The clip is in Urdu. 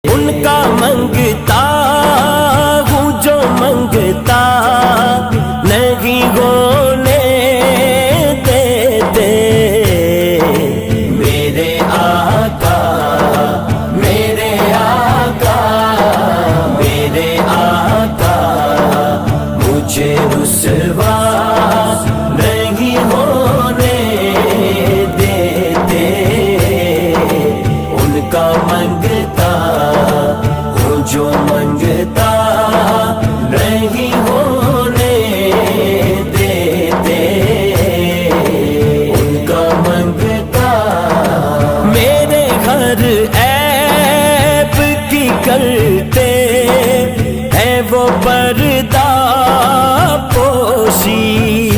ان کا منگتا ہوں جو منگتا نہیں ہونے دیتے، میرے آقا میرے آقا میرے آقا مجھے رسوا نہیں ہونے دیتے، ان کا منگتا ہوں جو منگتا نہیں ہونے دیتے، ان کا منگتا میرے گھر عیب کی کرتے ہیں وہ پردہ پوشی،